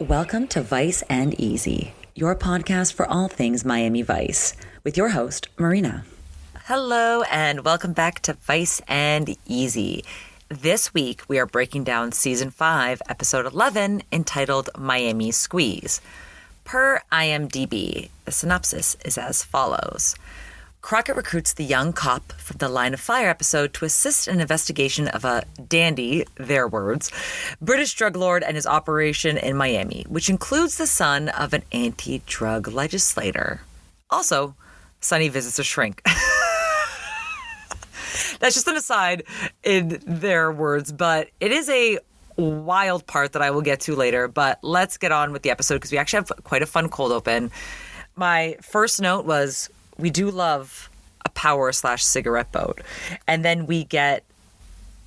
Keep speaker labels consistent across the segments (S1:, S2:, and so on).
S1: Welcome to Vice and Easy, your podcast for all things Miami Vice, with your host, Marina. Hello, and welcome back to Vice and Easy. This week, we are breaking down Season 5, Episode 11, entitled Miami Squeeze. Per IMDb, the synopsis is as follows. Crockett recruits the young cop from the Line of Fire episode to assist in an investigation of a dandy, their words, British drug lord and his operation in Miami, which includes the son of an anti-drug legislator. Also, Sonny visits a shrink. That's just an aside in their words, but it is a wild part that I will get to later. But let's get on with the episode because we actually have quite a fun cold open. My first note was we do love a power/cigarette boat. And then we get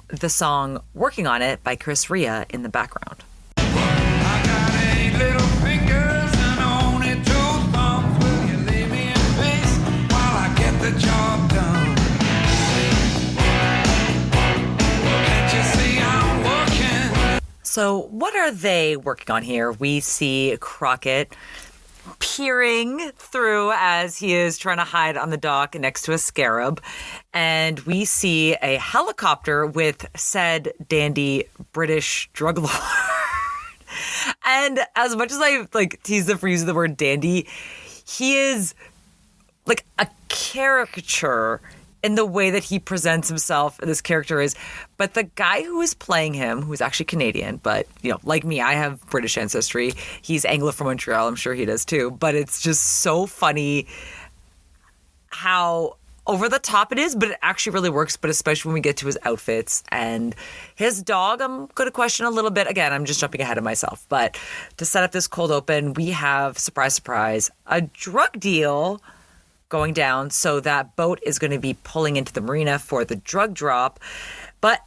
S1: the song Working on It by Chris Ria in the background.
S2: I got 8 little fingers and only 2 thumbs. Will you lay me in peace while I get the job done? Can't you see I'm working?
S1: So what are they working on here? We see Crockett peering through as he is trying to hide on the dock next to a scarab. And we see a helicopter with said dandy British drug lord. And as much as I tease them for using the word dandy, he is like a caricature in the way that he presents himself. This character is, but the guy who is playing him, who's actually Canadian, but like me, I have British ancestry. He's Anglo from Montreal. I'm sure he does too. But it's just so funny how over the top it is, but it actually really works. But especially when we get to his outfits and his dog, I'm going to question a little bit. Again, I'm just jumping ahead of myself. But to set up this cold open, we have, surprise, surprise, a drug deal going down. So that boat is going to be pulling into the marina for the drug drop. But,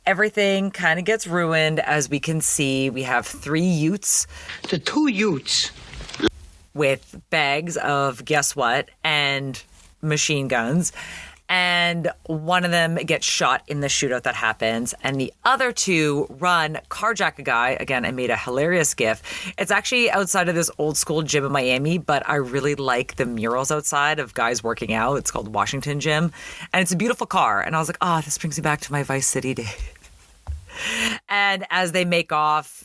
S1: everything kind of gets ruined. As we can see, we have 3 utes.
S3: The 2 utes.
S1: With bags of, guess what, and machine guns. And one of them gets shot in the shootout that happens. And the other 2 run, carjack a guy. Again, I made a hilarious GIF. It's actually outside of this old school gym in Miami, but I really like the murals outside of guys working out. It's called Washington Gym. And it's a beautiful car. And I was like, this brings me back to my Vice City days. And as they make off,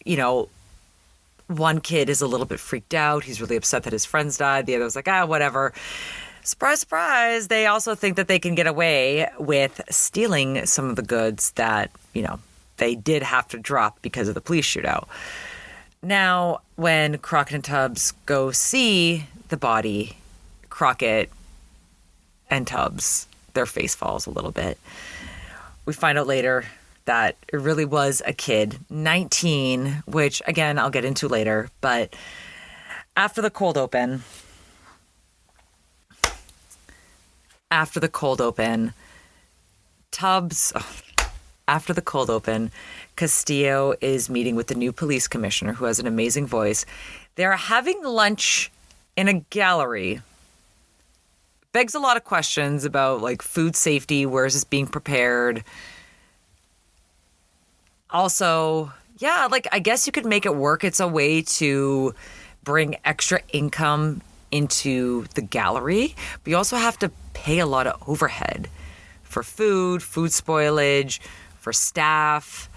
S1: one kid is a little bit freaked out. He's really upset that his friends died. The other was like, whatever. Surprise, surprise, they also think that they can get away with stealing some of the goods that, they did have to drop because of the police shootout. Now, when Crockett and Tubbs go see the body, Crockett and Tubbs, their face falls a little bit. We find out later that it really was a kid, 19, which, again, I'll get into later. But after the cold open, Castillo is meeting with the new police commissioner, who has an amazing voice. They're having lunch in a gallery. Begs a lot of questions about food safety. Where is this being prepared? Also, I guess you could make it work. It's a way to bring extra income into the gallery, but you also have to pay a lot of overhead for food spoilage, for staff.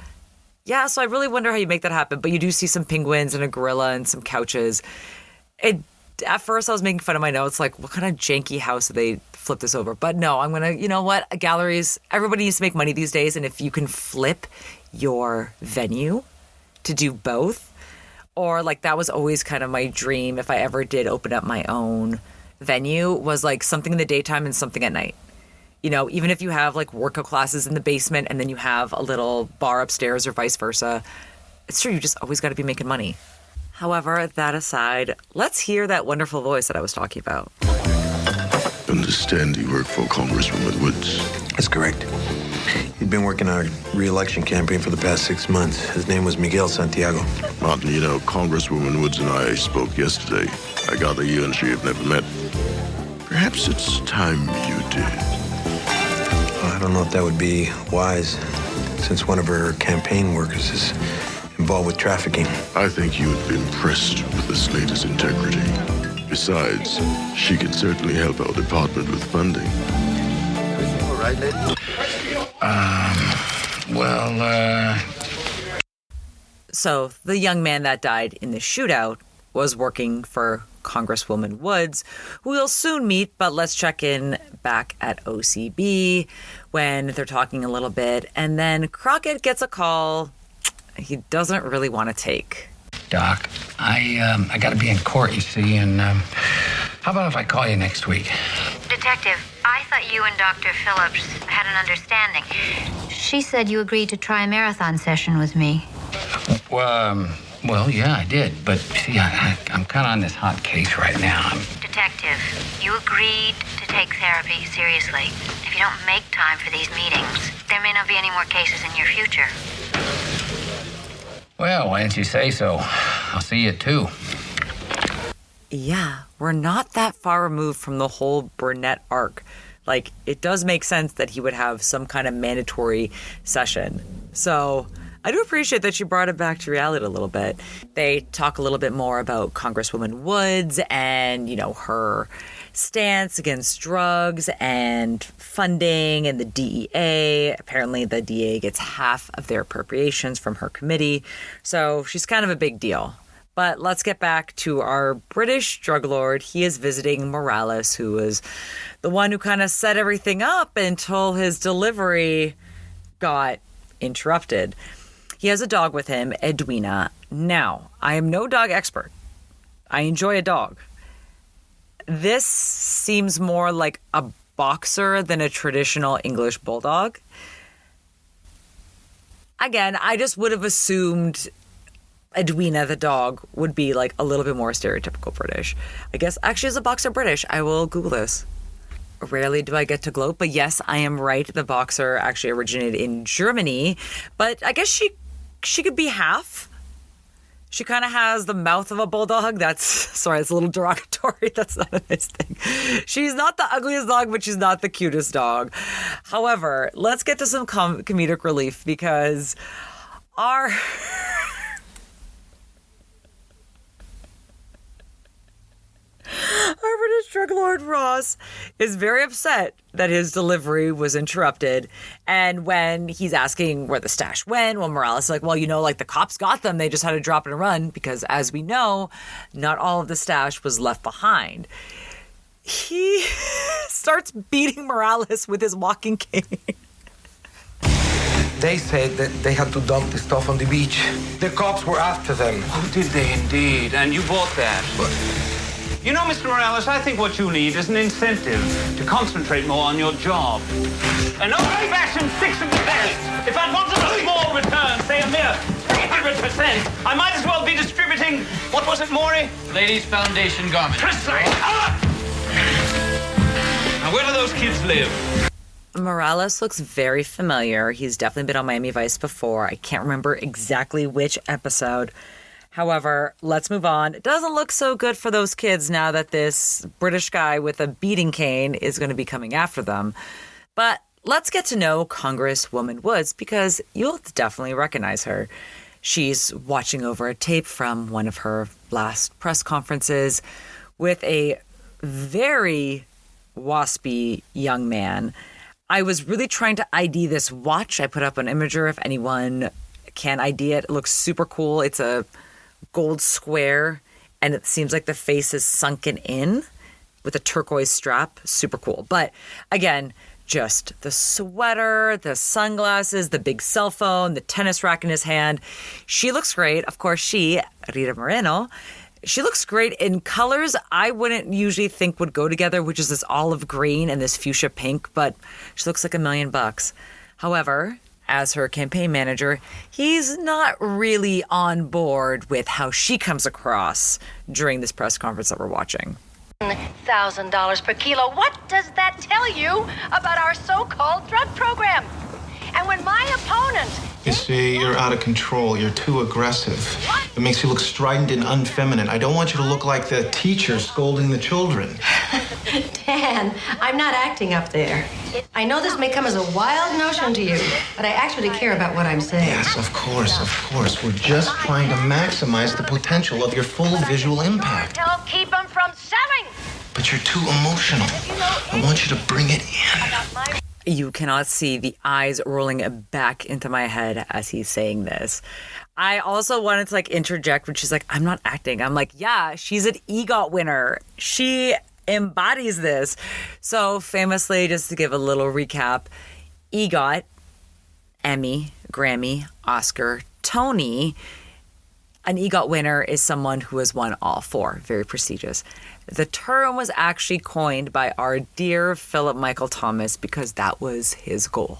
S1: Yeah, so I really wonder how you make that happen. But you do see some penguins and a gorilla and some couches. At first I was making fun of my notes, what kind of janky house did they flip this over? But no, I'm going to, galleries, everybody needs to make money these days. And if you can flip your venue to do both, or that was always kind of my dream if I ever did open up my own venue, was something in the daytime and something at night. Even if you have workout classes in the basement and then you have a little bar upstairs or vice versa, it's true, you just always got to be making money. However, that aside, let's hear that wonderful voice that I was talking about.
S4: Understand you work for Congresswoman Woods.
S5: That's correct. He'd been working our re-election campaign for the past 6 months. His name was Miguel Santiago.
S4: Martin, Congresswoman Woods and I spoke yesterday. I gather you and she have never met. Perhaps it's time you did.
S5: I don't know if that would be wise, since one of her campaign workers is involved with trafficking.
S4: I think you would be impressed with this lady's integrity. Besides, she can certainly help our department with funding.
S5: Everything all right, lady?
S1: So the young man that died in the shootout was working for Congresswoman Woods, who we'll soon meet, but let's check in back at OCB when they're talking a little bit. And then Crockett gets a call he doesn't really want to take.
S3: Doc, I got to be in court, you see, and how about if I call you next week?
S6: Detective, I thought you and Dr. Phillips had an understanding. She said you agreed to try a marathon session with me.
S3: Well, yeah, I did, but see, I'm kind of on this hot case right now.
S6: Detective, you agreed to take therapy seriously. If you don't make time for these meetings, there may not be any more cases in your future.
S3: Well, why didn't you say so? I'll see you at 2.
S1: Yeah, we're not that far removed from the whole Burnett arc. Like, it does make sense that he would have some kind of mandatory session. So I do appreciate that she brought it back to reality a little bit. They talk a little bit more about Congresswoman Woods and, you know, her stance against drugs and funding and the DEA. Apparently the DEA gets half of their appropriations from her committee. So she's kind of a big deal. But let's get back to our British drug lord. He is visiting Morales, who was the one who kind of set everything up until his delivery got interrupted. He has a dog with him, Edwina. Now, I am no dog expert. I enjoy a dog. This seems more like a boxer than a traditional English bulldog. Again, I just would have assumed Edwina, the dog, would be like a little bit more stereotypical British. I guess actually is a boxer British. I will Google this. Rarely do I get to gloat, but yes, I am right. The boxer actually originated in Germany, but I guess she could be half. She kind of has the mouth of a bulldog. That's a little derogatory. That's not a nice thing. She's not the ugliest dog, but she's not the cutest dog. However, let's get to some comedic relief because our British drug lord Ross is very upset that his delivery was interrupted. And when he's asking where the stash went, well, Morales is like, well, you know, like the cops got them. They just had to drop it and run because, as we know, not all of the stash was left behind. He starts beating Morales with his walking cane.
S7: They said that they had to dump the stuff on the beach. The cops were after them.
S8: Oh, did they indeed? And you bought that? You know, Mr. Morales, I think what you need is an incentive to concentrate more on your job. An old-fashioned 6 of the best. If I wanted a small return, say a mere 300%, I might as well be distributing, what was it, Maury?
S3: Ladies Foundation garment.
S8: Precisely. Now, where do those kids live?
S1: Morales looks very familiar. He's definitely been on Miami Vice before. I can't remember exactly which episode. However, let's move on. It doesn't look so good for those kids now that this British guy with a beating cane is going to be coming after them. But let's get to know Congresswoman Woods because you'll definitely recognize her. She's watching over a tape from one of her last press conferences with a very waspy young man. I was really trying to ID this watch. I put up an imager if anyone can ID it. It looks super cool. It's a gold square, and it seems like the face is sunken in with a turquoise strap. Super cool. But again, just the sweater, the sunglasses, the big cell phone, the tennis racket in his hand. She looks great. Of course, Rita Moreno, she looks great in colors I wouldn't usually think would go together, which is this olive green and this fuchsia pink, but she looks like $1 million. However, as her campaign manager, he's not really on board with how she comes across during this press conference that we're watching.
S6: $1,000 per kilo. What does that tell you about our so-called drug program?
S9: And when my opponent...
S10: You see, you're out of control. You're too aggressive. It makes you look strident and unfeminine. I don't want you to look like the teacher scolding the children.
S9: Dan, I'm not acting up there. I know this may come as a wild notion to you, but I actually care about what I'm saying.
S10: Yes, of course, of course. We're just trying to maximize the potential of your full visual impact.
S9: Don't keep them from selling!
S10: But you're too emotional. I want you to bring it in.
S1: You cannot see the eyes rolling back into my head as he's saying this. I also wanted to interject when she's like, I'm not acting. I'm like, yeah, she's an EGOT winner. She embodies this. So famously, just to give a little recap, EGOT, Emmy, Grammy, Oscar, Tony. An EGOT winner is someone who has won all four. Very prestigious. The term was actually coined by our dear Philip Michael Thomas because that was his goal.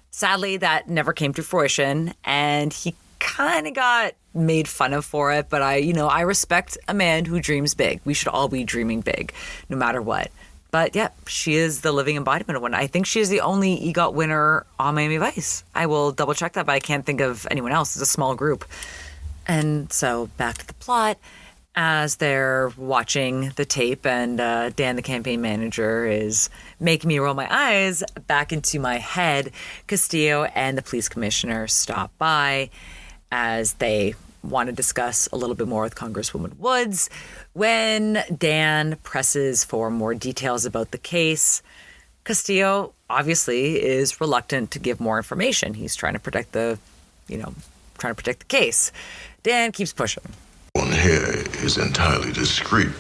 S1: Sadly, that never came to fruition, and he kind of got made fun of for it. But I respect a man who dreams big. We should all be dreaming big, no matter what. But yeah, she is the living embodiment of one. I think she is the only EGOT winner on Miami Vice. I will double check that, but I can't think of anyone else. It's a small group. And so back to the plot. As they're watching the tape and Dan, the campaign manager, is making me roll my eyes back into my head, Castillo and the police commissioner stop by as they want to discuss a little bit more with Congresswoman Woods. When Dan presses for more details about the case, Castillo obviously is reluctant to give more information. He's trying to protect the case. Dan keeps pushing.
S4: One here is entirely discreet.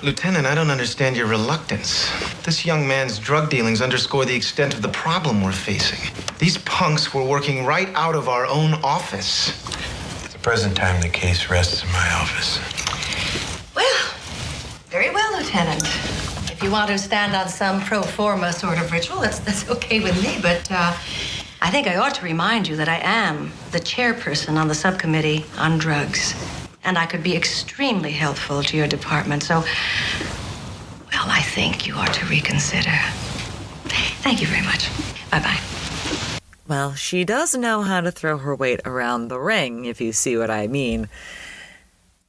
S10: Lieutenant, I don't understand your reluctance. This young man's drug dealings underscore the extent of the problem we're facing. These punks were working right out of our own office.
S5: At the present time, the case rests in my office.
S9: Well, very well, Lieutenant. If you want to stand on some pro forma sort of ritual, that's okay with me, but I think I ought to remind you that I am the chairperson on the subcommittee on drugs. And I could be extremely helpful to your department. So, well, I think you ought to reconsider. Thank you very much. Bye-bye.
S1: Well, she does know how to throw her weight around the ring, if you see what I mean.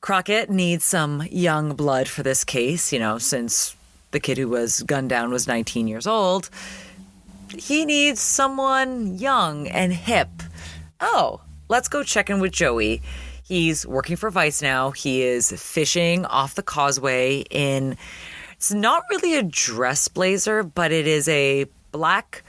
S1: Crockett needs some young blood for this case, since the kid who was gunned down was 19 years old. He needs someone young and hip. Oh, let's go check in with Joey. He's working for Vice now. He is fishing off the causeway in, it's not really a dress blazer, but it is a black,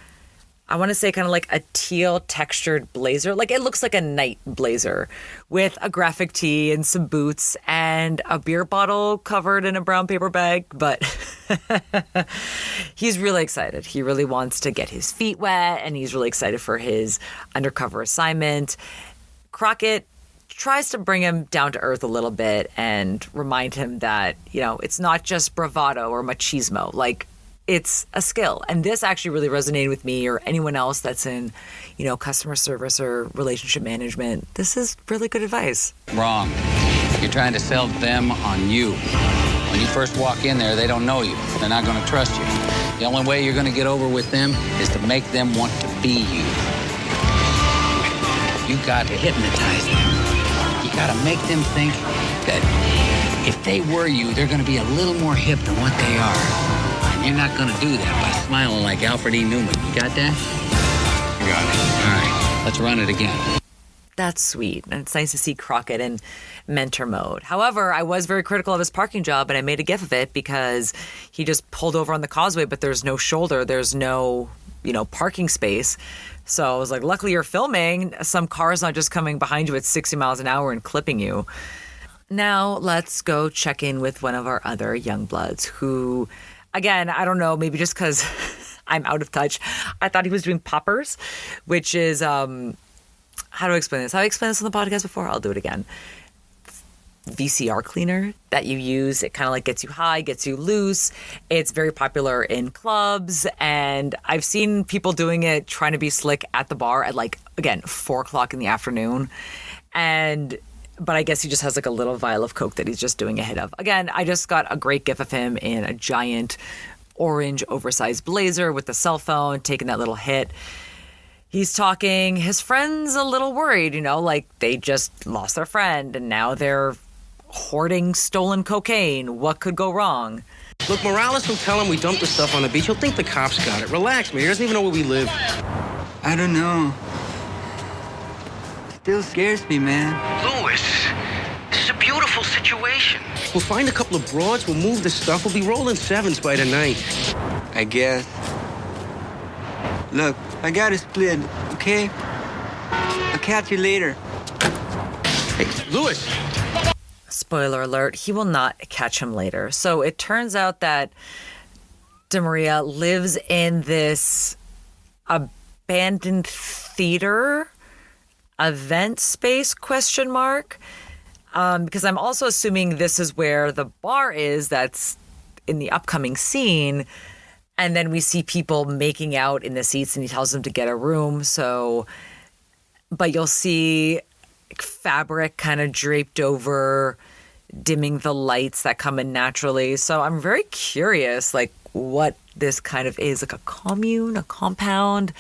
S1: I want to say kind of like a teal textured blazer. Like it looks like a night blazer with a graphic tee and some boots and a beer bottle covered in a brown paper bag. But he's really excited. He really wants to get his feet wet and he's really excited for his undercover assignment. Crockett tries to bring him down to earth a little bit and remind him that, it's not just bravado or machismo. Like, it's a skill. And this actually really resonated with me or anyone else that's in, customer service or relationship management. This is really good advice.
S3: Wrong. You're trying to sell them on you. When you first walk in there, they don't know you. They're not going to trust you. The only way you're going to get over with them is to make them want to be you. You got to hypnotize them. You got to make them think that if they were you, they're going to be a little more hip than what they are. And you're not going to do that by smiling like Alfred E. Newman. You got that? You got it. All right, let's run it again.
S1: That's sweet. And it's nice to see Crockett in mentor mode. However, I was very critical of his parking job, and I made a gif of it because he just pulled over on the causeway, but there's no shoulder. There's no, parking space. So I was like, luckily you're filming. Some car's not just coming behind you at 60 miles an hour and clipping you. Now let's go check in with one of our other young bloods who, again, I don't know, maybe just because I'm out of touch, I thought he was doing poppers, which is, how do I explain this? Have I explained this on the podcast before? I'll do it again. VCR cleaner that you use. It kind of gets you high, gets you loose. It's very popular in clubs, and I've seen people doing it trying to be slick at the bar at 4:00 in the afternoon. But I guess he just has a little vial of Coke that he's just doing a hit of. Again, I just got a great gif of him in a giant orange oversized blazer with a cell phone taking that little hit. He's talking, his friend's a little worried, like they just lost their friend and now they're hoarding stolen cocaine. What could go wrong?
S11: Look, Morales will tell him we dumped the stuff on the beach. He'll think the cops got it. Relax, man. He doesn't even know where we live.
S12: I don't know. Still scares me, man.
S11: Louis, this is a beautiful situation. We'll find a couple of broads, we'll move the stuff, we'll be rolling sevens by tonight.
S12: I guess. Look, I gotta split, okay? I'll catch you later.
S11: Hey, Louis!
S1: Spoiler alert, he will not catch him later. So it turns out that DeMaria lives in this abandoned theater event space, ? Because I'm also assuming this is where the bar is that's in the upcoming scene. And then we see people making out in the seats and he tells them to get a room. But you'll see fabric kind of draped over, dimming the lights that come in naturally. So I'm very curious, what this kind of is, like a commune, a compound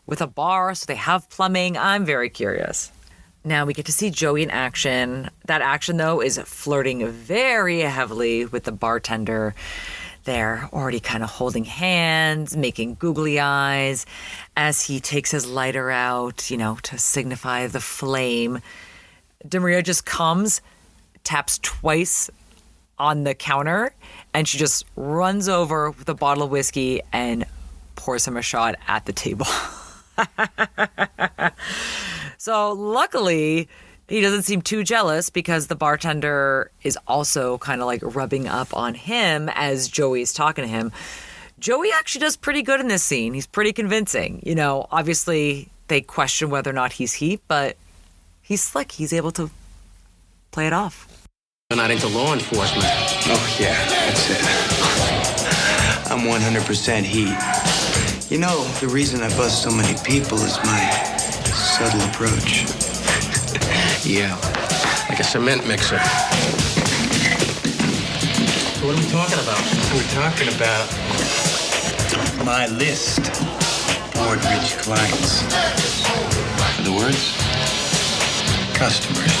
S1: with a bar. So they have plumbing. I'm very curious. Now we get to see Joey in action. That action, though, is flirting very heavily with the bartender. They're already kind of holding hands, making googly eyes as he takes his lighter out, to signify the flame. DeMaria just comes, taps twice on the counter, and she just runs over with a bottle of whiskey and pours him a shot at the table. So luckily, he doesn't seem too jealous because the bartender is also kind of rubbing up on him as Joey's talking to him. Joey actually does pretty good in this scene. He's pretty convincing. Obviously they question whether or not he's heat, but he's slick. He's able to play it off.
S11: You're not into law enforcement.
S12: Oh, yeah, that's it. I'm 100% heat. The reason I bust so many people is my subtle approach.
S11: Yeah, like a cement mixer. So what are we talking about?
S12: We're talking about my list. Board-rich clients. In other words, customers.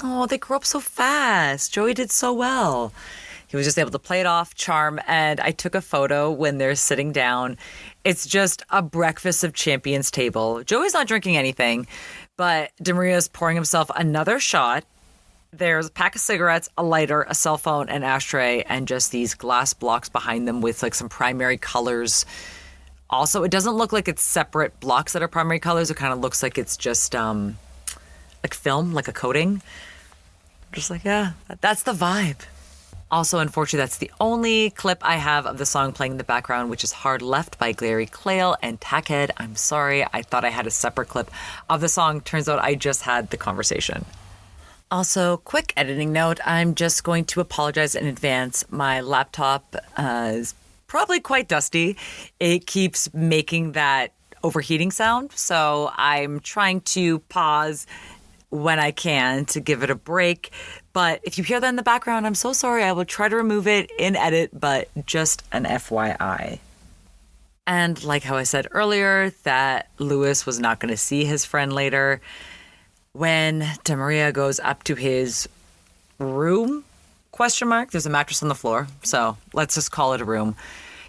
S1: Oh, they grew up so fast. Joey did so well. He was just able to play it off, charm, and I took a photo when they're sitting down. It's just a breakfast of champions table. Joey's not drinking anything, but DeMaria's pouring himself another shot. There's a pack of cigarettes, a lighter, a cell phone, an ashtray, and just these glass blocks behind them with some primary colors. Also, it doesn't look like it's separate blocks that are primary colors. It kind of looks like it's just film, like a coating. Just yeah, that's the vibe. Also, unfortunately, that's the only clip I have of the song playing in the background, which is Hard Left by Glary Clayle and Tackhead. I'm sorry. I thought I had a separate clip of the song. Turns out I just had the conversation. Also, quick editing note. I'm just going to apologize in advance. My laptop is probably quite dusty. It keeps making that overheating sound. So I'm trying to pause when I can to give it a break. But if you hear that in the background, I'm so sorry. I will try to remove it in edit, but just an FYI. And like how I said earlier, that Louis was not going to see his friend later. When DeMaria goes up to his room, ? There's a mattress on the floor, so let's just call it a room.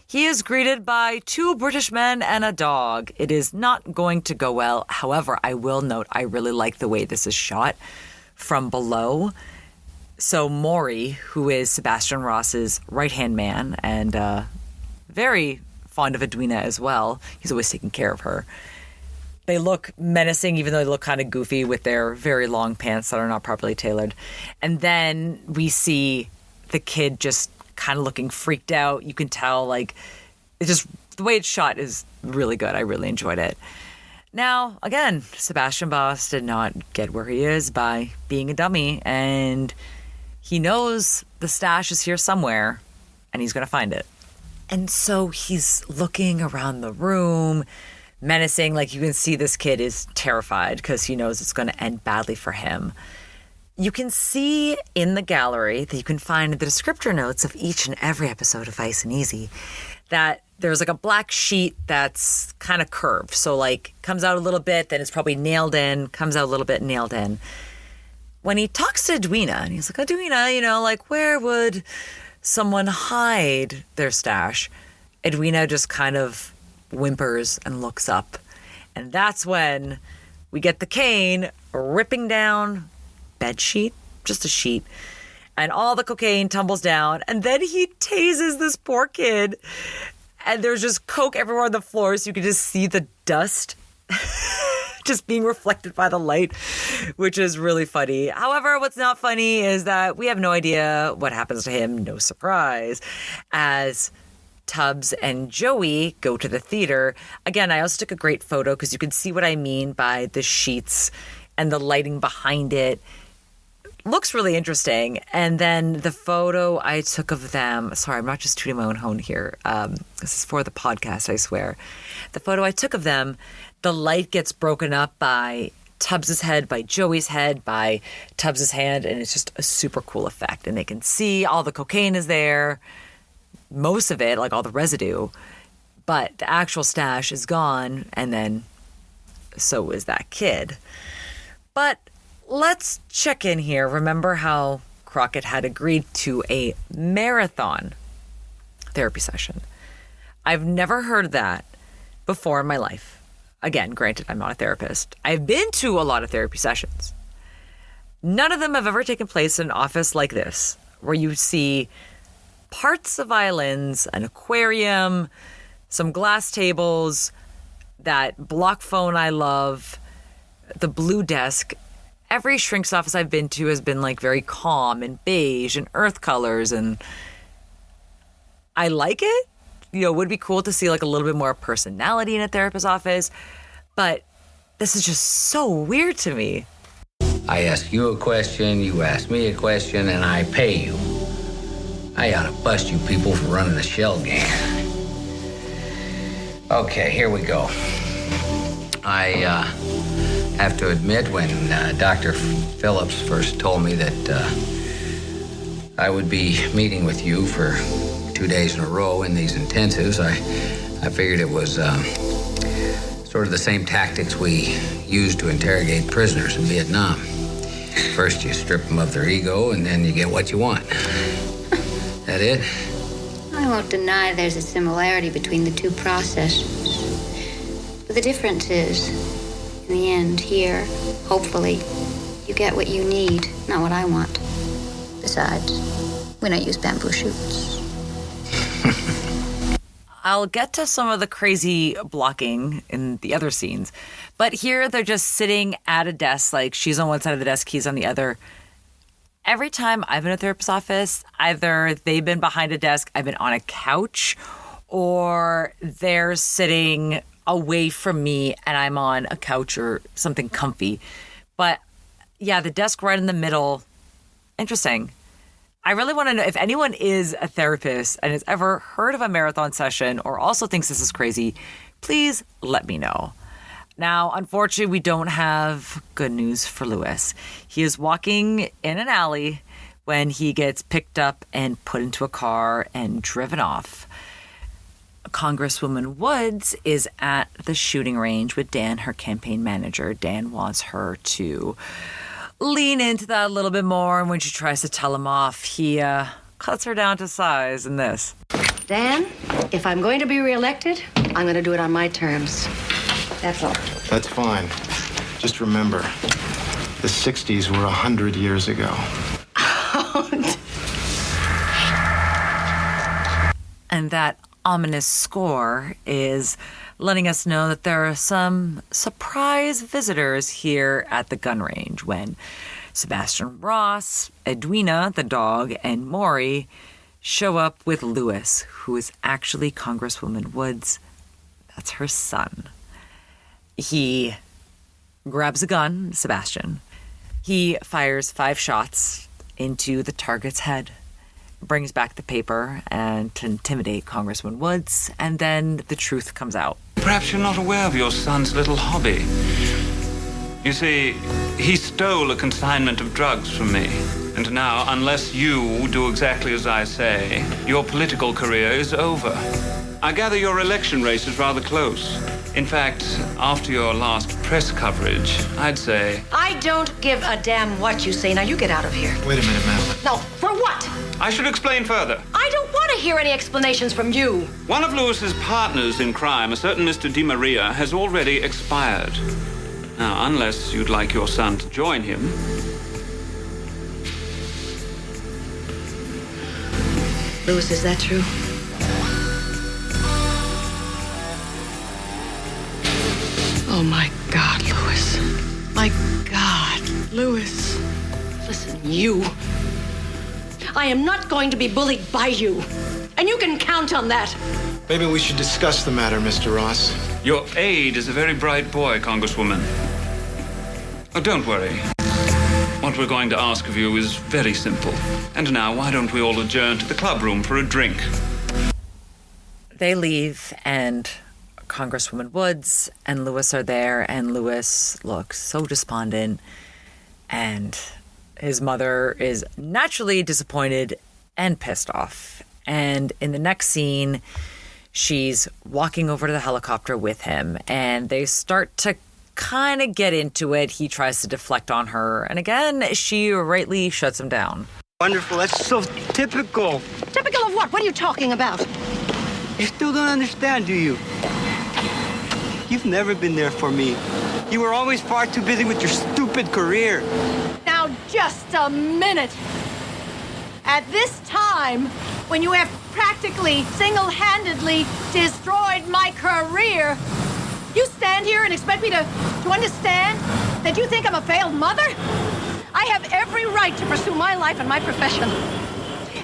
S1: He is greeted by 2 British men and a dog. It is not going to go well. However, I will note I really like the way this is shot from below. So Maury, who is Sebastian Ross's right-hand man and very fond of Edwina as well, he's always taking care of her. They look menacing, even though they look kind of goofy with their very long pants that are not properly tailored. And then we see the kid just kind of looking freaked out. You can tell, it's just the way it's shot is really good. I really enjoyed it. Now, again, Sebastian Boss did not get where he is by being a dummy, and he knows the stash is here somewhere, and he's going to find it. And so he's looking around the room, menacing. You can see this kid is terrified because he knows it's going to end badly for him. You can see in the gallery that you can find the descriptor notes of each and every episode of Vice and Easy that there's like a black sheet that's kind of curved. So like comes out a little bit, then it's probably nailed in, comes out a little bit, nailed in. When he talks to Edwina, and he's like, Edwina, like where would someone hide their stash? Edwina just kind of whimpers and looks up. And that's when we get the cane ripping down bed sheet, just a sheet, and all the cocaine tumbles down. And then he tases this poor kid, and there's just coke everywhere on the floor, so you can just see the dust just being reflected by the light, which is really funny. However, what's not funny is that we have no idea what happens to him. No surprise. As Tubbs and Joey go to the theater. Again, I also took a great photo because you can see what I mean by the sheets and the lighting behind it. Looks really interesting. And then the photo I took of them, sorry, I'm not just tooting my own horn here. This is for the podcast, I swear. The photo I took of them, the light gets broken up by Tubbs's head, by Joey's head, by Tubbs's hand, and it's just a super cool effect. And they can see all the cocaine is there. Most of it, like all the residue, but the actual stash is gone, and then so is that kid. But let's check in here. Remember how Crockett had agreed to a marathon therapy session? I've never heard that before in my life. Again, granted, I'm not a therapist. I've been to a lot of therapy sessions. None of them have ever taken place in an office like this, where you see parts of islands, an aquarium, some glass tables, that block phone I love, the blue desk. Every shrink's office I've been to has been like very calm and beige and earth colors, and I like it. It would be cool to see like a little bit more personality in a therapist's office, but this is just so weird to me.
S3: I ask you a question, you ask me a question, and I pay you. I ought to bust you people for running a shell game. Okay, here we go. I have to admit, when Dr. Phillips first told me that I would be meeting with you for 2 days in a row in these intensives, I figured it was sort of the same tactics we used to interrogate prisoners in Vietnam. First, you strip them of their ego, and then you get what you want. That it?
S6: I won't deny there's a similarity between the two processes. But the difference is, in the end, here, hopefully, you get what you need, not what I want. Besides, we don't use bamboo shoots.
S1: I'll get to some of the crazy blocking in the other scenes, but here they're just sitting at a desk, like she's on one side of the desk, he's on the other. Every time I've been in a therapist's office, either they've been behind a desk, I've been on a couch, or they're sitting away from me and I'm on a couch or something comfy. But yeah, the desk right in the middle, interesting. I really want to know if anyone is a therapist and has ever heard of a marathon session or also thinks this is crazy, please let me know. Now, unfortunately, we don't have good news for Lewis. He is walking in an alley when he gets picked up and put into a car and driven off. Congresswoman Woods is at the shooting range with Dan, her campaign manager. Dan wants her to lean into that a little bit more, and when she tries to tell him off, he cuts her down to size in this.
S9: Dan, if I'm going to be reelected, I'm going to do it on my terms. That's all.
S10: That's fine. Just remember, the 60s were 100 years ago.
S1: And that ominous score is letting us know that there are some surprise visitors here at the gun range when Sebastian Ross, Edwina, the dog, and Maury show up with Lewis, who is actually Congresswoman Woods. That's her son. He grabs a gun, Sebastian. He fires 5 shots into the target's head, brings back the paper and to intimidate Congresswoman Woods, and then the truth comes out.
S8: Perhaps you're not aware of your son's little hobby. You see, he stole a consignment of drugs from me. And now, unless you do exactly as I say, your political career is over. I gather your election race is rather close. In fact, after your last press coverage, I'd say...
S9: I don't give a damn what you say. Now you get out of here.
S10: Wait a minute, Madeline.
S9: No, for what?
S8: I should explain further.
S9: I don't want to hear any explanations from you.
S8: One of Lewis's partners in crime, a certain Mr. Di Maria, has already expired. Now, unless you'd like your son to join him...
S9: Lewis, is that true? Oh, my God, Lewis. My God, Lewis. Listen, you. I am not going to be bullied by you. And you can count on that.
S10: Maybe we should discuss the matter, Mr. Ross.
S8: Your aide is a very bright boy, Congresswoman. Oh, don't worry. What we're going to ask of you is very simple. And now, why don't we all adjourn to the club room for a drink?
S1: They leave, and Congresswoman Woods and Lewis are there, and Lewis looks so despondent, and his mother is naturally disappointed and pissed off. And in the next scene, she's walking over to the helicopter with him, and they start to kind of get into it. He tries to deflect on her, and again, she rightly shuts him down.
S11: Wonderful. That's so typical.
S9: Typical of what? What are you talking about?
S11: You still don't understand, do you? You've never been there for me. You were always far too busy with your stupid career.
S9: Now, just a minute. At this time, when you have practically single-handedly destroyed my career, you stand here and expect me to understand that you think I'm a failed mother? I have every right to pursue my life and my profession.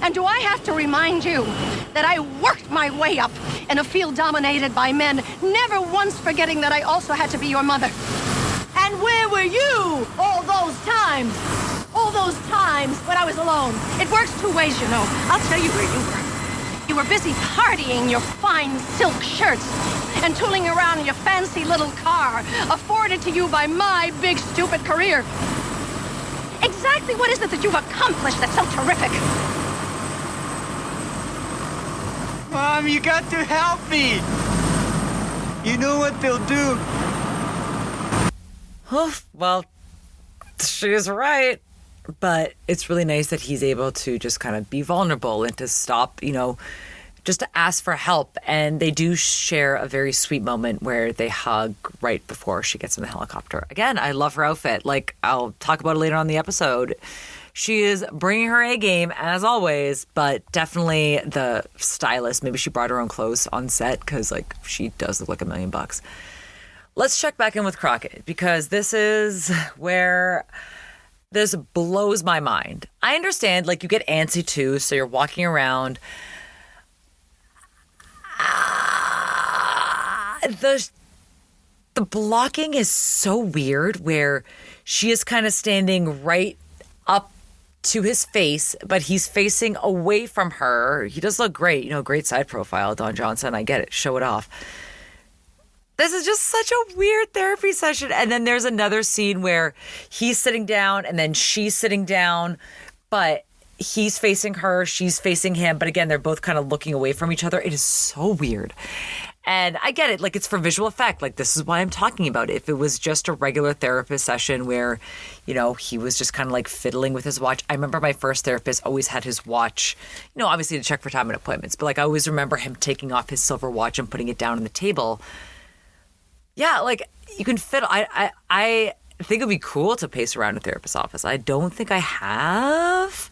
S9: And do I have to remind you that I worked my way up in a field dominated by men, never once forgetting that I also had to be your mother? And where were you all those times? All those times when I was alone. It works two ways, you know. I'll tell you where you were. You were busy partying your fine silk shirts and tooling around in your fancy little car, afforded to you by my big stupid career. Exactly what is it that you've accomplished that's so terrific?
S11: Mom, you got to help me. You know what they'll do.
S1: Oh, well, she's right. But it's really nice that he's able to just kind of be vulnerable and to stop, just to ask for help. And they do share a very sweet moment where they hug right before she gets in the helicopter. Again, I love her outfit. Like, I'll talk about it later on in the episode. She is bringing her A game, as always, but definitely the stylist. Maybe she brought her own clothes on set because, she does look like $1 million. Let's check back in with Crockett, because this is where this blows my mind. I understand, you get antsy too, so you're walking around. The blocking is so weird, where she is kind of standing right up to his face, but he's facing away from her. He does look great, great side profile, Don Johnson. I get it, show it off. This is just such a weird therapy session. And then there's another scene where he's sitting down and then she's sitting down, but he's facing her, she's facing him. But again, they're both kind of looking away from each other. It is so weird. And I get it. It's for visual effect. This is why I'm talking about it. If it was just a regular therapist session where, he was just kind of fiddling with his watch. I remember my first therapist always had his watch, obviously to check for time and appointments. But I always remember him taking off his silver watch and putting it down on the table. Yeah, you can fiddle. I think it'd be cool to pace around a therapist's office. I don't think I have.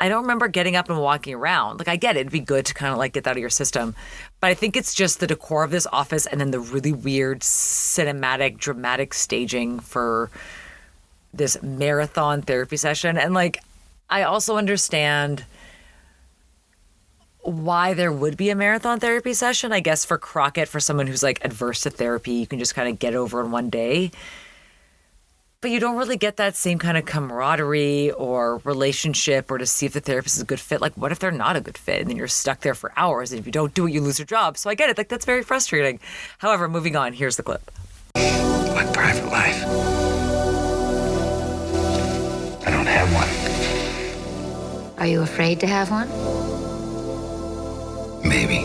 S1: I don't remember getting up and walking around. I get it. It'd be good to kind of get that out of your system. But I think it's just the decor of this office and then the really weird cinematic, dramatic staging for this marathon therapy session. And I also understand why there would be a marathon therapy session. I guess for Crockett, for someone who's adverse to therapy, you can just kind of get over in one day. But you don't really get that same kind of camaraderie or relationship or to see if the therapist is a good fit. What if they're not a good fit? And then you're stuck there for hours. And if you don't do it, you lose your job. So I get it. That's very frustrating. However, moving on, here's the clip.
S12: My private life. I don't have one.
S6: Are you afraid to have one?
S12: Maybe.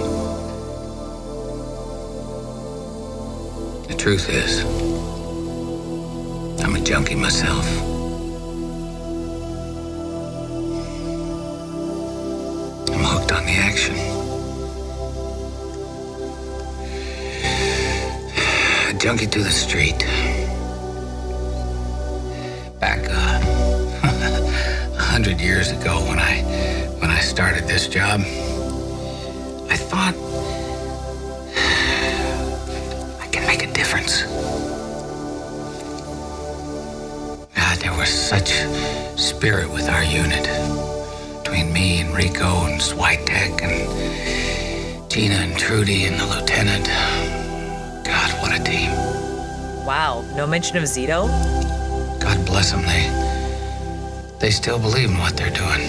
S3: truth is, I'm a junkie myself. I'm hooked on the action. A junkie to the street. Back 100 years ago when I started this job, I thought I can make a difference. God, there was such spirit with our unit. Between me and Rico and Switek and Gina and Trudy and the lieutenant. God, what a team.
S1: Wow, no mention of Zito?
S3: God bless them. They still believe in what they're doing.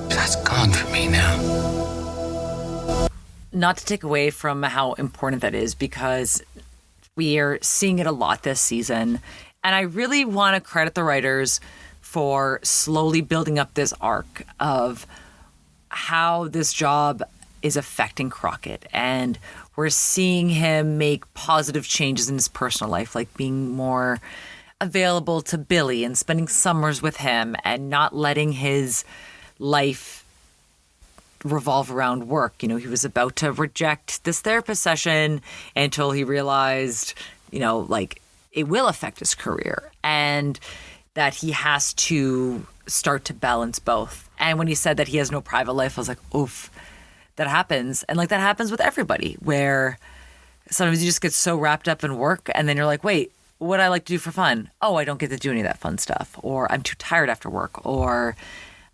S3: That's gone from me now.
S1: Not to take away from how important that is, because we are seeing it a lot this season. And I really want to credit the writers for slowly building up this arc of how this job is affecting Crockett. And we're seeing him make positive changes in his personal life, like being more available to Billy and spending summers with him and not letting his life revolve around work. You know, he was about to reject this therapist session until he realized, you know, like it will affect his career and that he has to start to balance both. And when he said that he has no private life, I was like, oof, that happens. And like that happens with everybody, where sometimes you just get so wrapped up in work and then you're like, wait, what do I like to do for fun? Oh, I don't get to do any of that fun stuff. Or I'm too tired after work. Or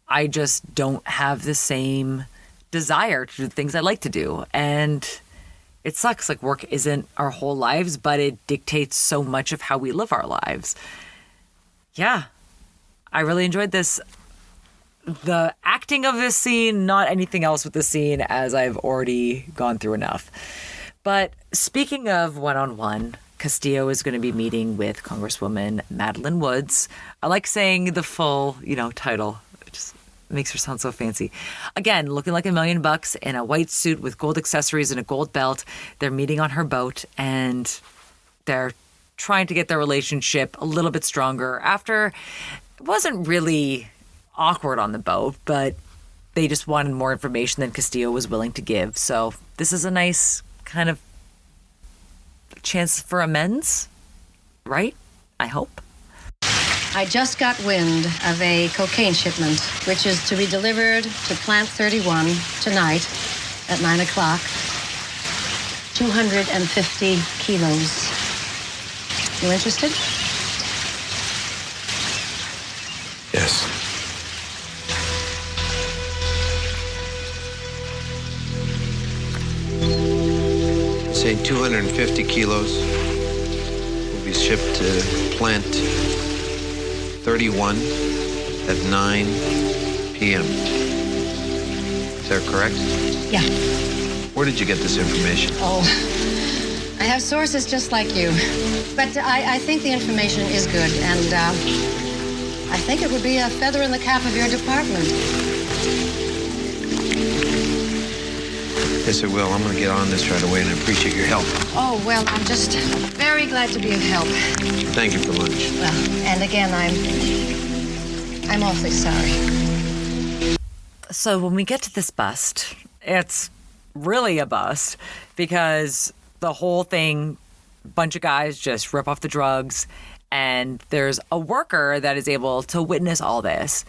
S1: I just don't have the same desire to do the things I like to do. And it sucks. Like, work isn't our whole lives, but it dictates so much of how we live our lives. Yeah, I really enjoyed this. The acting of this scene, not anything else with the scene, as I've already gone through enough. But speaking of one-on-one, Castillo is going to be meeting with Congresswoman Madeline Woods. I like saying the full, title. It just makes her sound so fancy. Again, looking like $1 million in a white suit with gold accessories and a gold belt. They're meeting on her boat, and they're trying to get their relationship a little bit stronger after it wasn't really awkward on the boat, but they just wanted more information than Castillo was willing to give. So this is a nice kind of chance for amends, right? I hope.
S9: I just got wind of a cocaine shipment, which is to be delivered to Plant 31 tonight at 9 o'clock. 250 kilos. You interested?
S5: Yes. Say 250 kilos will be shipped to Plant 31 at 9 p.m. Is that correct?
S9: Yeah.
S5: Where did you get this information?
S9: Oh, I have sources just like you. But I think the information is good, and I think it would be a feather in the cap of your department.
S5: Yes, it will. I'm going to get on this right away, and I appreciate your help.
S9: Oh, well, I'm just very glad to be of help.
S5: Thank you for lunch.
S9: Well, and again, I'm awfully sorry.
S1: So when we get to this bust, it's really a bust because the whole thing, bunch of guys just rip off the drugs, and there's a worker that is able to witness all this.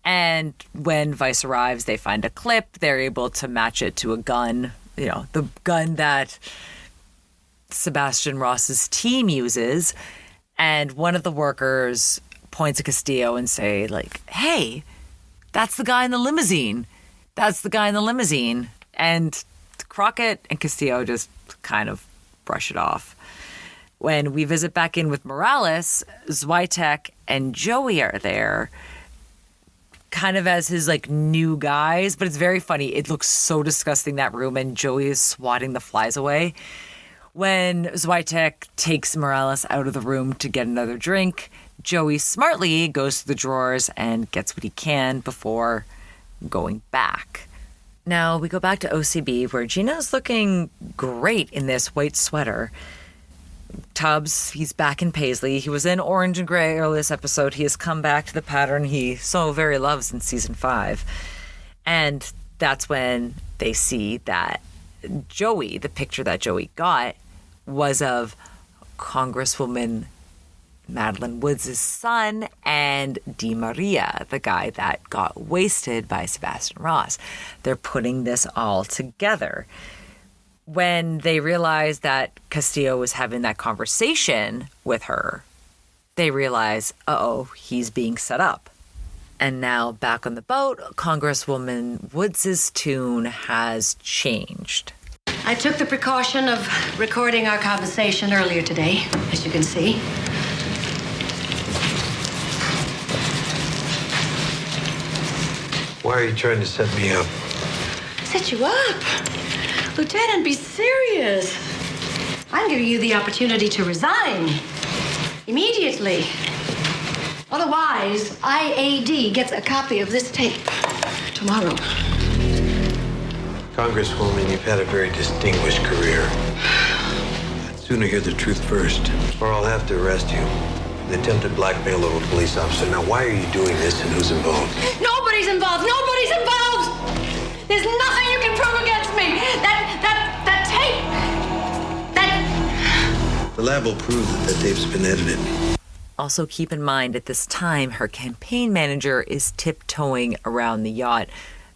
S1: And when Vice arrives, they find a clip. They're able to match it to a gun, the gun that Sebastian Ross's team uses. And one of the workers points at Castillo and say, like, hey, that's the guy in the limousine. That's the guy in the limousine. And Crockett and Castillo just kind of brush it off. When we visit back in with Morales, Switek and Joey are there, kind of as his new guys, but it's very funny. It looks so disgusting, that room, and Joey is swatting the flies away. When Switek takes Morales out of the room to get another drink, Joey smartly goes to the drawers and gets what he can before going back. Now we go back to OCB, where Gina's looking great in this white sweater. Tubbs, he's back in Paisley. He was in Orange and Gray earlier this episode. He has come back to the pattern he so very loves in season 5. And that's when they see that Joey, the picture that Joey got, was of Congresswoman Madeline Woods' son and Di Maria, the guy that got wasted by Sebastian Ross. They're putting this all together. When they realize that Castillo was having that conversation with her, they realize, he's being set up. And now back on the boat, Congresswoman Woods' tune has changed.
S9: I took the precaution of recording our conversation earlier today, as you can see.
S5: Why are you trying to set me up?
S9: Set you up? Lieutenant, be serious. I'm giving you the opportunity to resign immediately. Otherwise, IAD gets a copy of this tape tomorrow.
S5: Congresswoman, you've had a very distinguished career. I'd sooner hear the truth first, or I'll have to arrest you for the attempted blackmail of a police officer. Now, why are you doing this and who's involved?
S9: Nobody's involved! Nobody's involved! There's nothing you can prove against me! That tape!
S5: The lab will prove that the tape's been edited.
S1: Also, keep in mind, at this time, her campaign manager is tiptoeing around the yacht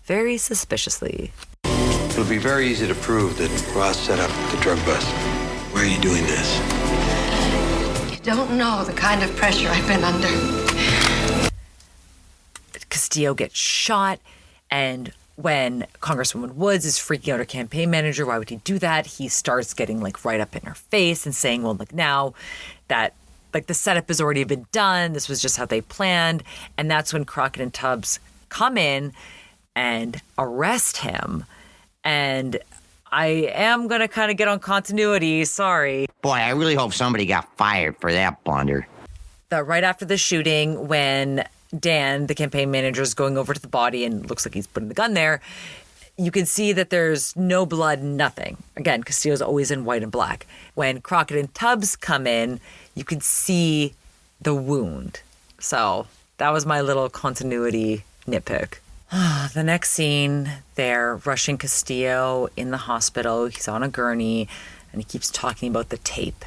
S1: very suspiciously.
S5: It'll be very easy to prove that Ross set up the drug bust. Why are you doing this?
S9: You don't know the kind of pressure I've been under.
S1: Castillo gets shot, and when Congresswoman Woods is freaking out her campaign manager, why would he do that? He starts getting right up in her face and saying, well, now that the setup has already been done. This was just how they planned. And that's when Crockett and Tubbs come in and arrest him. And I am going to kind of get on continuity. Sorry.
S13: Boy, I really hope somebody got fired for that blunder.
S1: That right after the shooting, when Dan, the campaign manager, is going over to the body and looks like he's putting the gun there, you can see that there's no blood, nothing. Again, Castillo's always in white and black. When Crockett and Tubbs come in, you can see the wound. So that was my little continuity nitpick. The next scene, they're rushing Castillo in the hospital. He's on a gurney, and he keeps talking about the tape.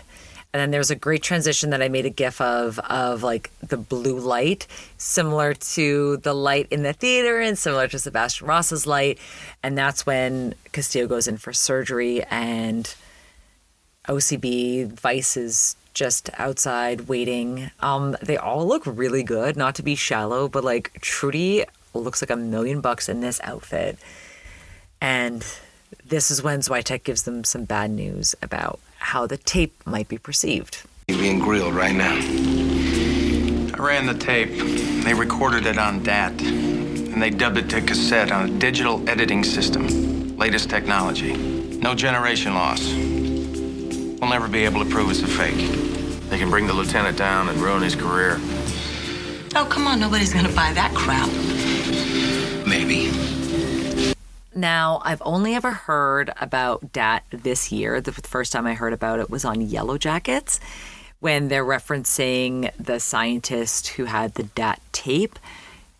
S1: And then there's a great transition that I made a gif of the blue light, similar to the light in the theater and similar to Sebastian Ross's light. And that's when Castillo goes in for surgery, and OCB, Vice is just outside waiting. They all look really good, not to be shallow, but Trudy looks like $1 million in this outfit. And this is when Zwitek gives them some bad news about how the tape might be perceived.
S12: You're being grilled right now.
S10: I ran the tape. They recorded it on DAT, and they dubbed it to cassette on a digital editing system. Latest technology. No generation loss. We'll never be able to prove it's a fake.
S14: They can bring the lieutenant down and ruin his career.
S9: Oh, come on, nobody's gonna buy that crap.
S12: Maybe.
S1: Now, I've only ever heard about DAT this year. The first time I heard about it was on Yellow Jackets, when they're referencing the scientist who had the DAT tape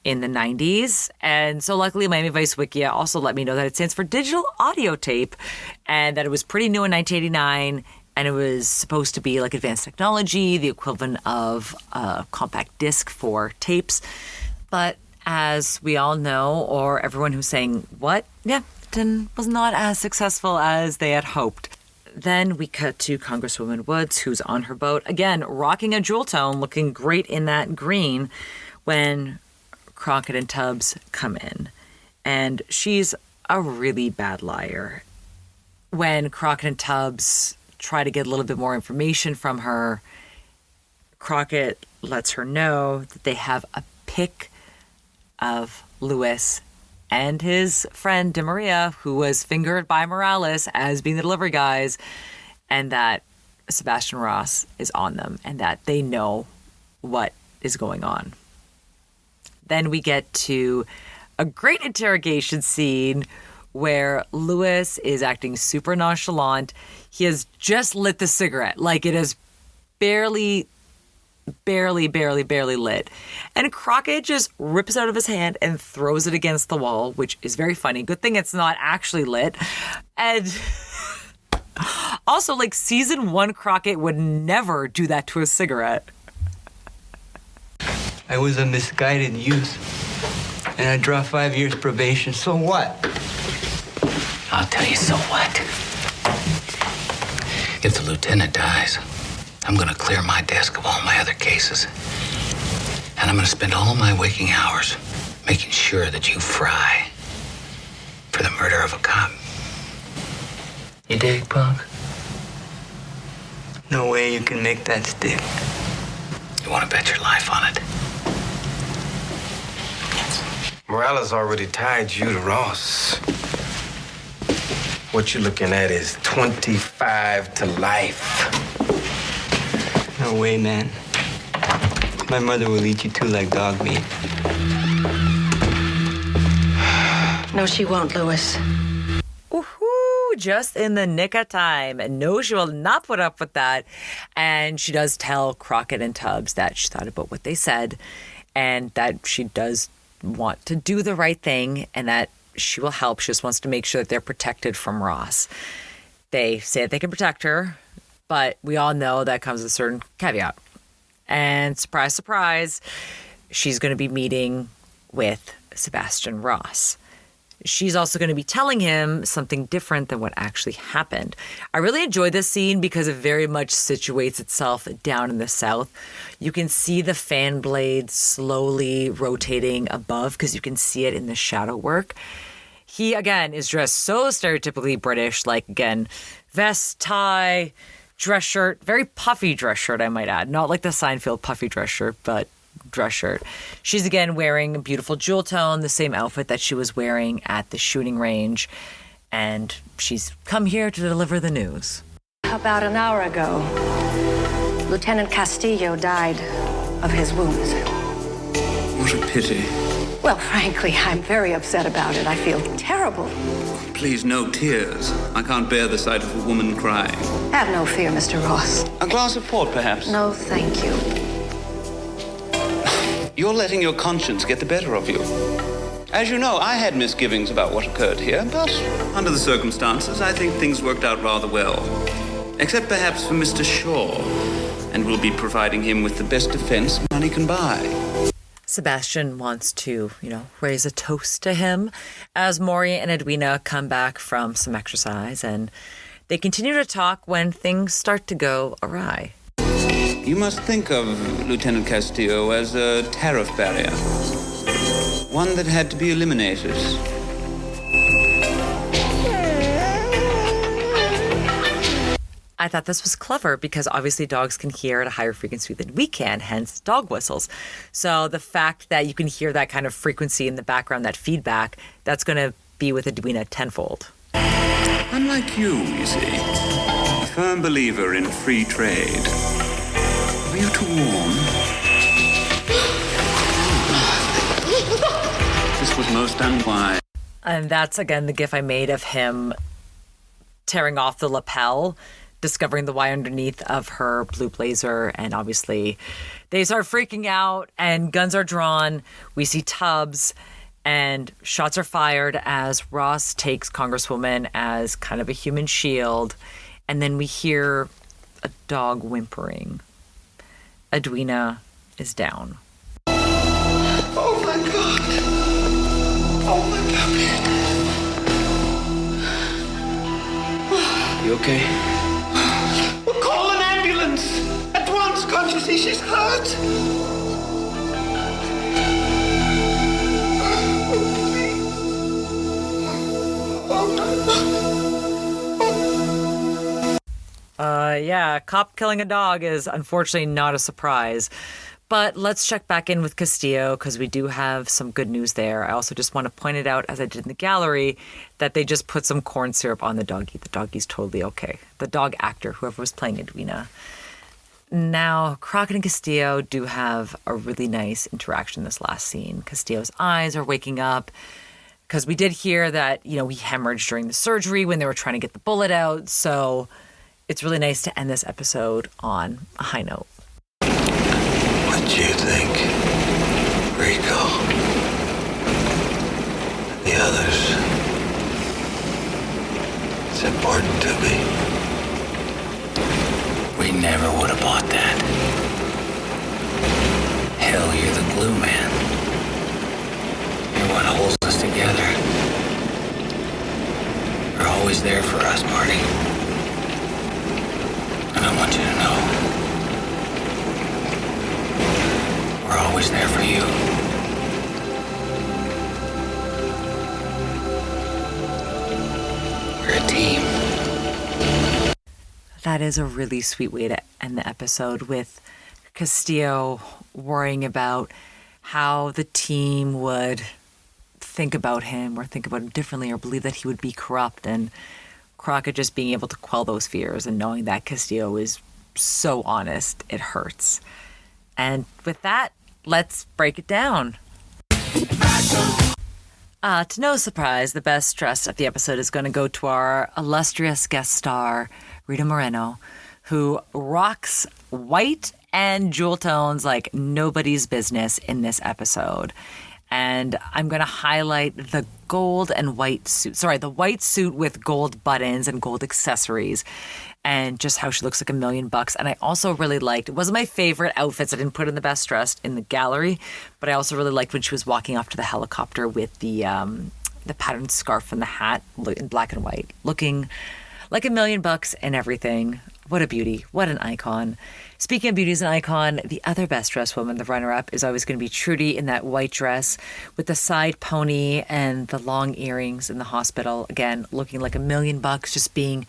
S1: in the 90s. And so luckily, Miami Vice Wikia also let me know that it stands for digital audio tape, and that it was pretty new in 1989, and it was supposed to be advanced technology, the equivalent of a compact disc for tapes. But as we all know, or everyone who's saying, what? Yeah, it was not as successful as they had hoped. Then we cut to Congresswoman Woods, who's on her boat, again, rocking a jewel tone, looking great in that green, when Crockett and Tubbs come in. And she's a really bad liar. When Crockett and Tubbs try to get a little bit more information from her, Crockett lets her know that they have a pic of Lewis and his friend Di Maria, who was fingered by Morales as being the delivery guys, and that Sebastian Ross is on them, and that they know what is going on. Then we get to a great interrogation scene where Lewis is acting super nonchalant. He has just lit the cigarette, like it is barely lit. And Crockett just rips it out of his hand and throws it against the wall, which is very funny. Good thing it's not actually lit. And also, like, season 1 Crockett would never do that to a cigarette.
S11: I was a misguided youth, and I draw 5 years probation. So what?
S3: I'll tell you so what. If the lieutenant dies, I'm gonna clear my desk of all my other cases. And I'm gonna spend all my waking hours making sure that you fry for the murder of a cop. You dig, punk?
S11: No way you can make that stick.
S3: You wanna bet your life on it?
S12: Morales already tied you to Ross. What you're looking at is 25 to life.
S11: No way, man. My mother will eat you too like dog meat.
S9: No, she won't, Lewis.
S1: Woohoo! Just in the nick of time. And no, she will not put up with that. And she does tell Crockett and Tubbs that she thought about what they said and that she does want to do the right thing and that she will help. She just wants to make sure that they're protected from Ross. They say that they can protect her, but we all know that comes with a certain caveat. And surprise, surprise, she's going to be meeting with Sebastian Ross. She's also going to be telling him something different than what actually happened. I really enjoyed this scene because it very much situates itself down in the South. You can see the fan blades slowly rotating above because you can see it in the shadow work. He, again, is dressed so stereotypically British, like, again, vest, tie, dress shirt, very puffy dress shirt, I might add. Not like the Seinfeld puffy dress shirt, but dress shirt. She's again wearing a beautiful jewel tone, the same outfit that she was wearing at the shooting range. And she's come here to deliver the news.
S9: About an hour ago, Lieutenant Castillo died of his wounds.
S8: What a pity.
S9: Well, frankly, I'm very upset about it. I feel terrible.
S8: Please, no tears. I can't bear the sight of a woman crying.
S9: Have no fear, Mr. Ross.
S8: A glass of port, perhaps?
S9: No, thank you.
S8: You're letting your conscience get the better of you. As you know, I had misgivings about what occurred here, but under the circumstances, I think things worked out rather well. Except perhaps for Mr. Shaw. And we'll be providing him with the best defense money can buy.
S1: Sebastian wants to, raise a toast to him as Maury and Edwina come back from some exercise, and they continue to talk when things start to go awry.
S8: You must think of Lieutenant Castillo as a tariff barrier. One that had to be eliminated.
S1: I thought this was clever because obviously dogs can hear at a higher frequency than we can, hence dog whistles. So the fact that you can hear that kind of frequency in the background, that feedback, that's going to be with Edwina tenfold.
S8: Unlike you see. A firm believer in free trade. Are you too warm? This was most unwise.
S1: And that's, again, the gif I made of him tearing off the lapel, discovering the wire underneath of her blue blazer. And obviously they start freaking out and guns are drawn. We see Tubbs and shots are fired as Ross takes Congresswoman as kind of a human shield. And then we hear a dog whimpering. Edwina is down.
S2: Oh my God. Oh my puppy.
S8: You okay?
S2: Well, call an ambulance. At once, can't you see she's hurt?
S1: Yeah, cop killing a dog is unfortunately not a surprise. But let's check back in with Castillo because we do have some good news there. I also just want to point it out, as I did in the gallery, that they just put some corn syrup on the doggy. The doggy's totally okay. The dog actor, whoever was playing Edwina. Now, Crockett and Castillo do have a really nice interaction this last scene. Castillo's eyes are waking up. because we did hear that, he hemorrhaged during the surgery when they were trying to get the bullet out. So it's really nice to end this episode on a high note.
S5: What do you think, Rico? The others. It's important to me.
S3: We never would have bought that. Hell, you're the glue man. You're what holds us together. You're always there for us, Marty. And I want you to know, we're always there for you. We're a team.
S1: That is a really sweet way to end the episode, with Castillo worrying about how the team would think about him or think about him differently or believe that he would be corrupt, and Crockett just being able to quell those fears and knowing that Castillo is so honest, it hurts. And with that, let's break it down. To no surprise, the best dress of the episode is going to go to our illustrious guest star, Rita Moreno, who rocks white and jewel tones like nobody's business in this episode. And I'm going to highlight the gold and white suit. Sorry, the white suit with gold buttons and gold accessories, and just how she looks like $1,000,000. And I also really liked, it wasn't my favorite outfits. I didn't put in the best dressed in the gallery, but I also really liked when she was walking off to the helicopter with the patterned scarf and the hat in black and white, looking like $1,000,000 and everything. What a beauty. What an icon. Speaking of beauty as an icon, the other best dressed woman, the runner-up, is always going to be Trudy in that white dress with the side pony and the long earrings in the hospital. Again, looking like $1,000,000, just being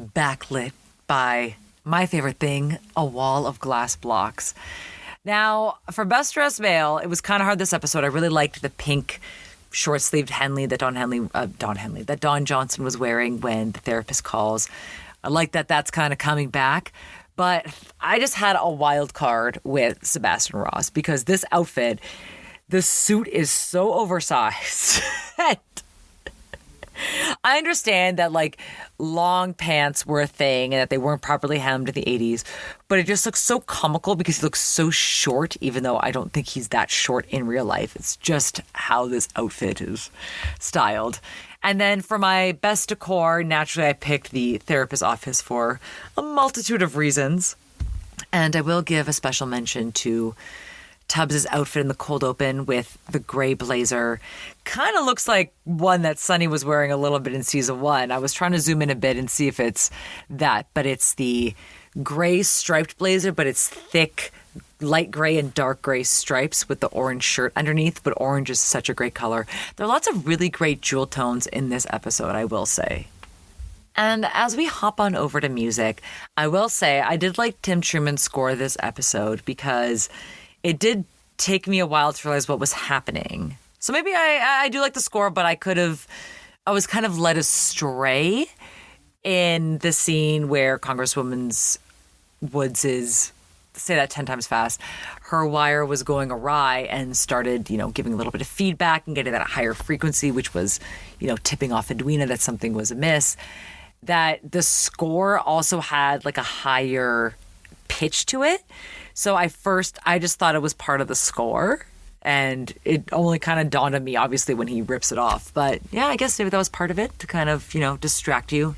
S1: backlit by my favorite thing, a wall of glass blocks. Now, for best dressed male, it was kind of hard this episode. I really liked the pink short-sleeved Henley that Don Johnson was wearing when the therapist calls. I like that that's kind of coming back. But I just had a wild card with Sebastian Ross, because this outfit, the suit is so oversized. I understand that like long pants were a thing and that they weren't properly hemmed in the 80s, but it just looks so comical because he looks so short, even though I don't think he's that short in real life. It's just how this outfit is styled. And then for my best decor, naturally I picked the therapist's office for a multitude of reasons. And I will give a special mention to Tubbs' outfit in the cold open with the gray blazer. Kind of looks like one that Sonny was wearing a little bit in season 1. I was trying to zoom in a bit and see if it's that, but it's the gray striped blazer, but it's thick, light gray and dark gray stripes with the orange shirt underneath, but orange is such a great color. There are lots of really great jewel tones in this episode, I will say. And as we hop on over to music, I will say I did like Tim Truman's score this episode, because it did take me a while to realize what was happening. So maybe I do like the score, but I was kind of led astray in the scene where Congresswoman Woods is, say that 10 times fast, her wire was going awry and started, giving a little bit of feedback and getting that higher frequency, which was, tipping off Edwina that something was amiss. That the score also had like a higher pitch to it. So I just thought it was part of the score, and it only kind of dawned on me, obviously, when he rips it off. But yeah, I guess maybe that was part of it, to kind of, distract you.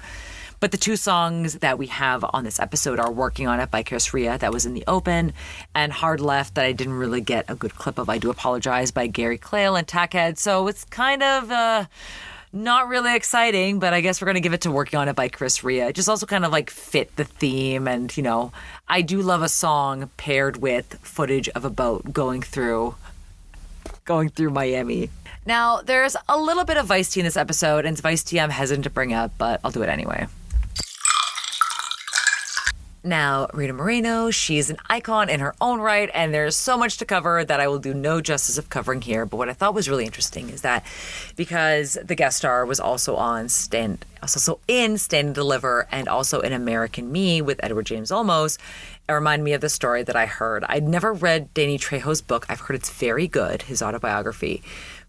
S1: But the two songs that we have on this episode are Working on It by Chris Rea, that was in the open, and Hard Left, that I didn't really get a good clip of, I Do Apologize, by Gary Clayle and Tackhead. So it's kind of not really exciting, but I guess we're going to give it to Working on It by Chris Rea. It just also kind of like fit the theme, and, I do love a song paired with footage of a boat going through Miami. Now, there's a little bit of Vice Tea in this episode, and it's Vice Tea I'm hesitant to bring up, but I'll do it anyway. Now, Rita Moreno, she's an icon in her own right, and there's so much to cover that I will do no justice of covering here. But what I thought was really interesting is that because the guest star was also in Stand and Deliver and also in American Me with Edward James Olmos, it reminded me of the story that I heard. I'd never read Danny Trejo's book. I've heard it's very good, his autobiography.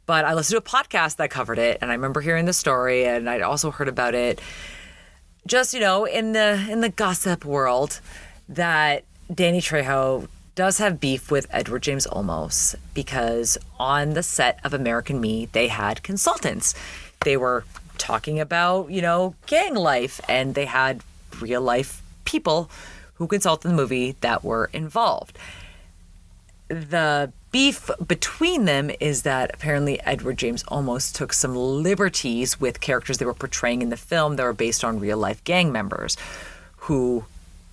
S1: But I listened to a podcast that covered it, and I remember hearing the story, and I'd also heard about it just, in the gossip world, that Danny Trejo does have beef with Edward James Olmos because on the set of American Me, they had consultants. They were talking about, gang life, and they had real life people who consulted the movie that were involved. The beef between them is that apparently Edward James Olmos took some liberties with characters they were portraying in the film that were based on real life gang members who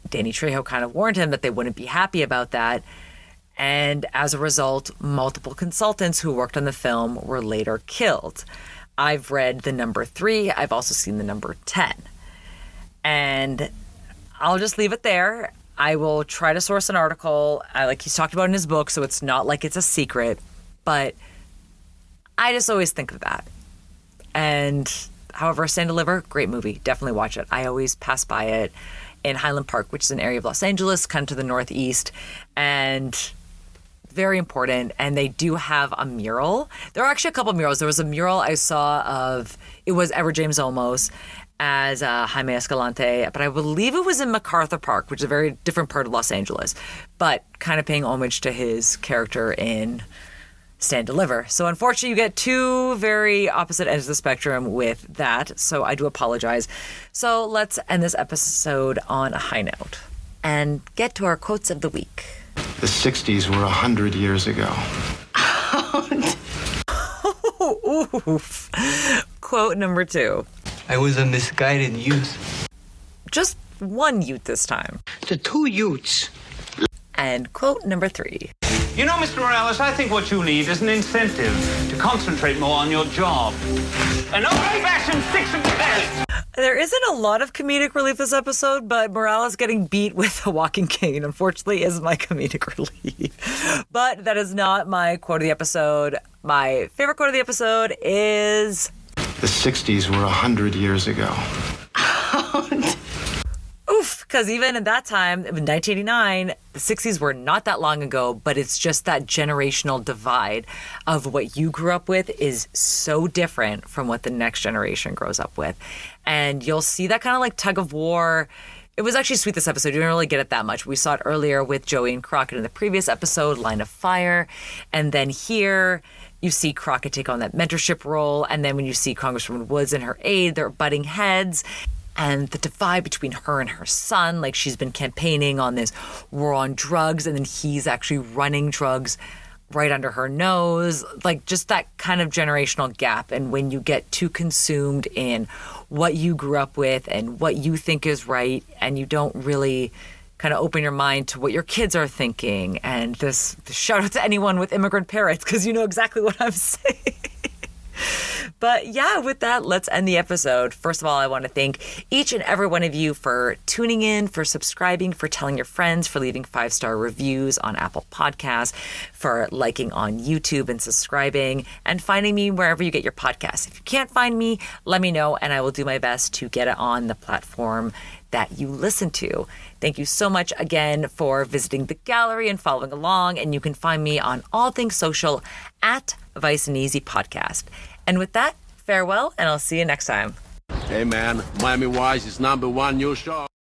S1: Danny Trejo kind of warned him that they wouldn't be happy about that. And as a result, multiple consultants who worked on the film were later killed. I've read the number 3. I've also seen the number 10. And I'll just leave it there. I will try to source an article like he's talked about in his book, so it's not like it's a secret. But I just always think of that. And however, Stand Deliver, great movie. Definitely watch it. I always pass by it in Highland Park, which is an area of Los Angeles, kind of to the northeast. And very important. And they do have a mural. There are actually a couple murals. There was a mural I saw of, it was Edward James Olmos as Jaime Escalante, but I believe it was in MacArthur Park, which is a very different part of Los Angeles, but kind of paying homage to his character in Stand Deliver. So unfortunately, you get two very opposite ends of the spectrum with that, so I do apologize. So let's end this episode on a high note and get to our quotes of the week.
S15: The 60s were 100 years ago.
S1: Oof. Quote number 2.
S11: I was a misguided youth.
S1: Just one youth this time.
S11: The 2 youths.
S1: And quote number 3.
S8: You know, Mr. Morales, I think what you need is an incentive to concentrate more on your job. An old-fashioned 6 of the best.
S1: There isn't a lot of comedic relief this episode, but Morales getting beat with a walking cane, unfortunately, is my comedic relief. But that is not my quote of the episode. My favorite quote of the episode is...
S15: The 60s were 100 years ago.
S1: Oof, because even at that time, in 1989, the 60s were not that long ago, but it's just that generational divide of what you grew up with is so different from what the next generation grows up with. And you'll see that kind of like tug of war. It was actually sweet this episode. You didn't really get it that much. We saw it earlier with Joey and Crockett in the previous episode, Line of Fire. And then here you see Crockett take on that mentorship role. And then when you see Congresswoman Woods and her aide, they're butting heads. And the divide between her and her son, like she's been campaigning on this war on drugs, and then he's actually running drugs right under her nose, like just that kind of generational gap. And when you get too consumed in what you grew up with and what you think is right, and you don't really kind of open your mind to what your kids are thinking. And this shout out to anyone with immigrant parents, because you know exactly what I'm saying. But yeah, with that, let's end the episode. First of all, I want to thank each and every one of you for tuning in, for subscribing, for telling your friends, for leaving 5-star reviews on Apple Podcasts, for liking on YouTube and subscribing, and finding me wherever you get your podcasts. If you can't find me, let me know, and I will do my best to get it on the platform that you listen to. Thank you so much again for visiting the gallery and following along, and you can find me on all things social at Vice and Easy Podcast. And with that, farewell, and I'll see you next time.
S16: Hey man, Miami Wise is #1 new show.